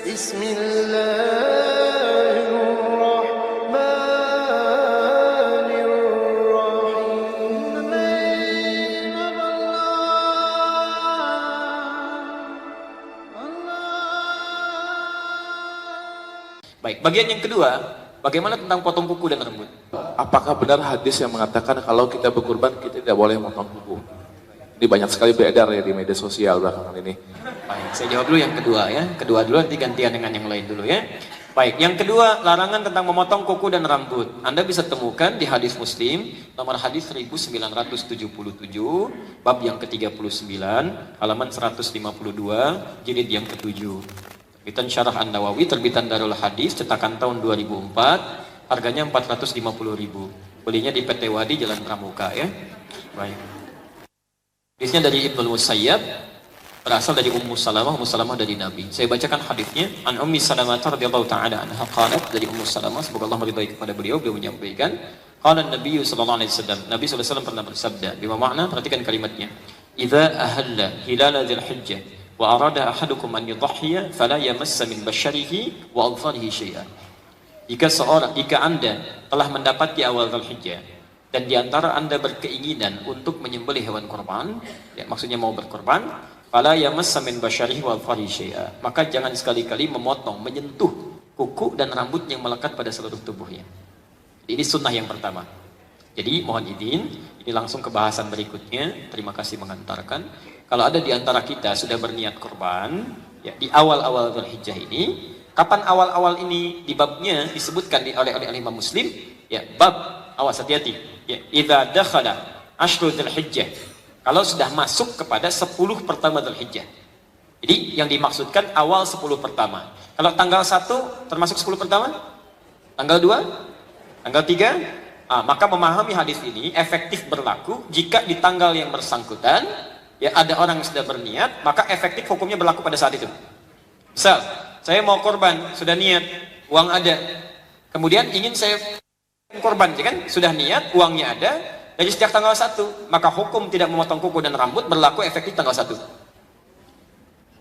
Bismillahirrahmanirrahim. Baik, bagian yang kedua, bagaimana tentang potong kuku dan rambut? Apakah benar hadis yang mengatakan kalau kita berkurban kita tidak boleh memotong kuku? Ini banyak sekali beredar ya di media sosial belakangan ini. Baik, saya jawab dulu yang kedua ya. Kedua dulu, nanti gantian dengan yang lain dulu ya. Baik, yang kedua, larangan tentang memotong kuku dan rambut. Anda bisa temukan di hadis Muslim, nomor hadis 1977, bab yang ke-39, halaman 152, jilid yang ke-7. Terbitan Syarah An-Nawawi, terbitan Darul Hadis, cetakan tahun 2004, harganya 450.000. Belinya di PT Wadi, Jalan Pramuka ya. Baik. Hadisnya dari Ibnu Musayyab, berasal dari Ummu Salamah dari Nabi. Saya bacakan hadisnya. An Ummi Salamah radhiyallahu ta'ala anha qalat, dari Ummu Salamah, semoga Allah meridai kepada beliau menyampaikan, qala Nabi sallallahu alaihi wasallam, Nabi sallallahu alaihi wasallam pernah bersabda, bima makna, perhatikan kalimatnya. Idza ahalla hilal dzil hijjah wa arada ahadukum an yudhhiya fala yamassa min basharihi wa adfarihi syai'an. Jika Anda telah mendapati awal Dzulhijjah dan di antara Anda berkeinginan untuk menyembelih hewan kurban, ya, maksudnya mau berkorban, fala yamassa min basharihi wa adfarihi syai'an, maka jangan sekali-kali memotong, menyentuh kuku dan rambut yang melekat pada seluruh tubuhnya. Ini sunnah yang pertama. Jadi mohon izin, ini langsung ke bahasan berikutnya. Terima kasih mengantarkan. Kalau ada di antara kita sudah berniat korban, ya, di awal-awal Dzulhijjah ini, kapan awal-awal ini di babnya disebutkan oleh Imam Muslim, ya, bab, awas hati-hati, ya, idza dakhala ashru Dzulhijjah, kalau sudah masuk kepada 10 pertama Dzulhijjah. Jadi yang dimaksudkan awal 10 pertama. Kalau tanggal 1 termasuk 10 pertama? Tanggal 2? Tanggal 3? Maka memahami hadis ini efektif berlaku jika di tanggal yang bersangkutan, ya, ada orang yang sudah berniat, maka efektif hukumnya berlaku pada saat itu. Misal, saya mau korban, sudah niat, uang ada, kemudian ingin saya korban, ya kan? Sudah niat, uangnya ada, dari sejak tanggal 1, maka hukum tidak memotong kuku dan rambut berlaku efektif tanggal 1.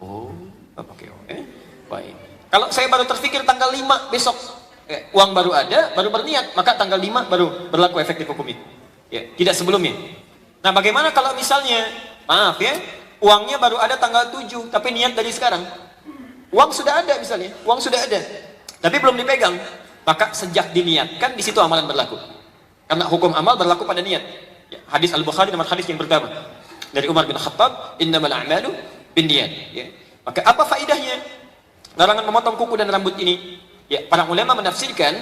Oh, oke. Baik. Kalau saya baru terfikir tanggal 5 besok, uang baru ada, baru berniat, maka tanggal 5 baru berlaku efektif hukumnya. Ya, tidak sebelumnya. Nah, bagaimana kalau misalnya, maaf ya, uangnya baru ada tanggal 7, tapi niat dari sekarang. Uang sudah ada misalnya, uang sudah ada, tapi belum dipegang. Maka sejak diniatkan, di situ amalan berlaku. Karena hukum amal berlaku pada niat. Ya, hadis Al-Bukhari nomor hadis yang pertama dari Umar bin Khattab, innamal a'malu binniyat. Ya. Maka apa faedahnya larangan memotong kuku dan rambut ini? Ya, para ulama menafsirkan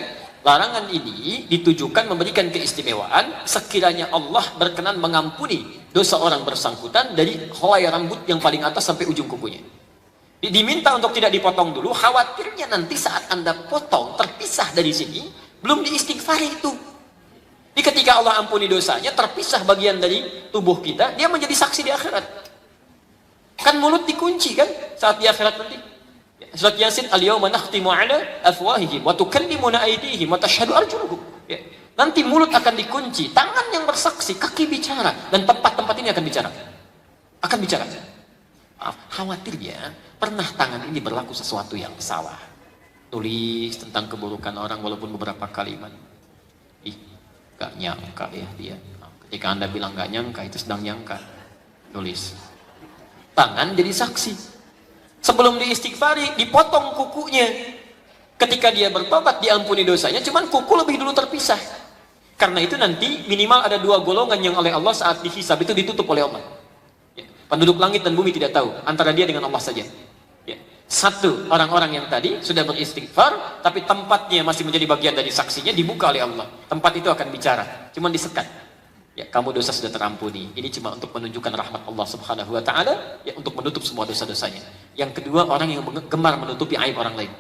larangan ini ditujukan memberikan keistimewaan sekiranya Allah berkenan mengampuni dosa orang bersangkutan dari helai rambut yang paling atas sampai ujung kukunya. Diminta untuk tidak dipotong dulu, khawatirnya nanti saat Anda potong terpisah dari sini, belum diistighfari itu. Jadi ketika Allah ampuni dosanya, terpisah bagian dari tubuh kita, dia menjadi saksi di akhirat. Kan mulut dikunci kan saat di akhirat nanti. Surat Yasin, al-yawma nakhtimu ala afwahihim wa tukallimuna aydihim wa tashhadu arjuluhum. Ya. Nanti mulut akan dikunci, tangan yang bersaksi, kaki bicara, dan tempat-tempat ini akan bicara. Akan bicara. Khawatirnya pernah tangan ini berlaku sesuatu yang salah. Tulis tentang keburukan orang walaupun beberapa kalimat. Gak nyangka ya dia. Ketika Anda bilang gak nyangka, itu sedang nyangka. Tulis. Tangan jadi saksi. Sebelum diistighfari, dipotong kukunya. Ketika dia bertobat, diampuni dosanya, cuman kuku lebih dulu terpisah. Karena itu nanti minimal ada 2 golongan yang oleh Allah saat dihisab itu ditutup oleh Allah. Ya. Penduduk langit dan bumi tidak tahu, antara dia dengan Allah saja. Ya. 1, orang-orang yang tadi sudah beristighfar, tapi tempatnya masih menjadi bagian dari saksinya, dibuka oleh Allah. Tempat itu akan bicara, cuman disekat. Ya, kamu dosa sudah terampuni. Ini cuma untuk menunjukkan rahmat Allah Subhanahu wa taala, ya, untuk menutup semua dosa-dosanya. Yang kedua, orang yang gemar menutupi aib orang lain.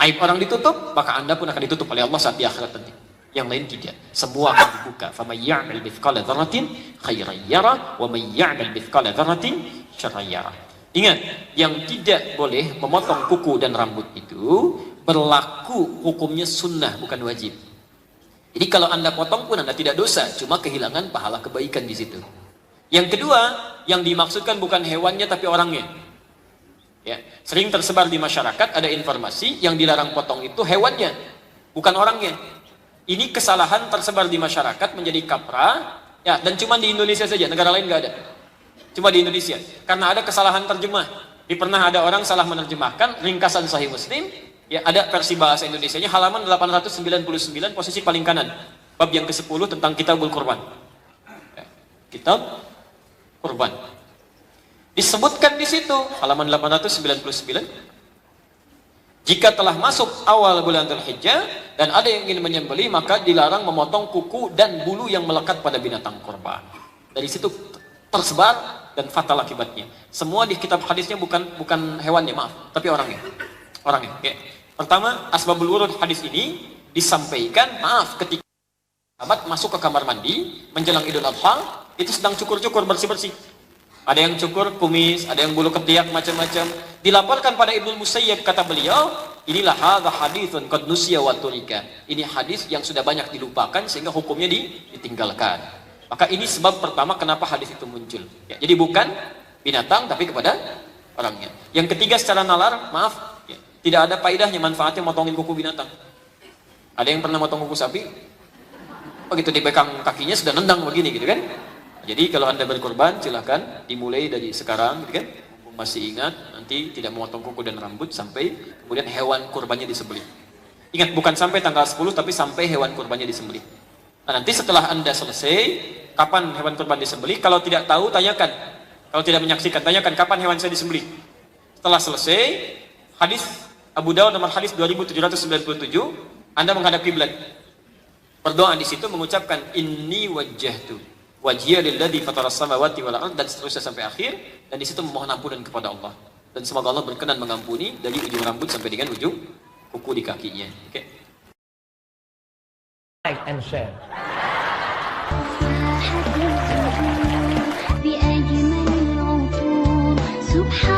Aib orang ditutup, maka Anda pun akan ditutup oleh Allah saat di akhirat nanti. Yang lain tidak. Semua akan dibuka. Faman ya'mal mithqala dzarratin khairan yarah wa man ya'mal mithqala dzarratin syarran yarah. Ingat, yang tidak boleh memotong kuku dan rambut itu berlaku hukumnya sunnah, bukan wajib. Jadi kalau Anda potong pun Anda tidak dosa, cuma kehilangan pahala kebaikan di situ. Yang kedua, yang dimaksudkan bukan hewannya tapi orangnya. Ya, sering tersebar di masyarakat ada informasi yang dilarang potong itu hewannya, bukan orangnya. Ini kesalahan tersebar di masyarakat menjadi kaprah, ya, dan cuma di Indonesia saja, negara lain nggak ada. Cuma di Indonesia, karena ada kesalahan terjemah. Pernah ada orang salah menerjemahkan ringkasan Sahih Muslim, ya, ada versi bahasa Indonesianya halaman 899 posisi paling kanan, bab yang ke-10 tentang Kitabul Kurban. Ya, Kitab Kurban. Disebutkan di situ halaman 899, jika telah masuk awal bulan Dzulhijjah dan ada yang ingin menyembelih, maka dilarang memotong kuku dan bulu yang melekat pada binatang kurban. Dari situ tersebar dan fatal akibatnya. Semua di kitab hadisnya bukan hewannya, maaf, tapi orangnya. Orangnya. Ya. Pertama, asbabul wurud hadis ini disampaikan, maaf, ketika sahabat masuk ke kamar mandi menjelang Idul Adha, itu sedang cukur-cukur, bersih-bersih. Ada yang cukur kumis, ada yang bulu ketiak, macam-macam. Dilaporkan pada Ibnu Musayyib, kata beliau, inilah hadza haditsun qad nusiya wa turika. Ini hadis yang sudah banyak dilupakan sehingga hukumnya ditinggalkan. Maka ini sebab pertama kenapa hadis itu muncul. Ya, jadi bukan binatang tapi kepada orangnya. Yang ketiga secara nalar, maaf, ya, tidak ada faedahnya, manfaatnya motongin kuku binatang. Ada yang pernah motong kuku sapi? Begitu dipegang kakinya sudah nendang begini gitu kan? Jadi kalau Anda berkorban, silahkan dimulai dari sekarang, gitu kan? Mumpung masih ingat, nanti tidak memotong kuku dan rambut sampai kemudian hewan kurbannya disembelih. Ingat, bukan sampai tanggal 10, tapi sampai hewan kurbannya disembelih. Nah, nanti setelah Anda selesai, kapan hewan kurban disembelih? Kalau tidak tahu, tanyakan. Kalau tidak menyaksikan, tanyakan kapan hewan saya disembelih. Setelah selesai, hadis Abu Dawud nomor hadis 2797, Anda menghadap kiblat. Berdoa di situ mengucapkan inni wajjahtu wajhiya lilladzi fataras samawati wal ardh, dan seterusnya sampai akhir, dan di situ memohon ampunan kepada Allah. Dan semoga Allah berkenan mengampuni dari ujung rambut sampai dengan ujung kuku di kakinya. Oke. Like and share. بأجمل العطور سبحان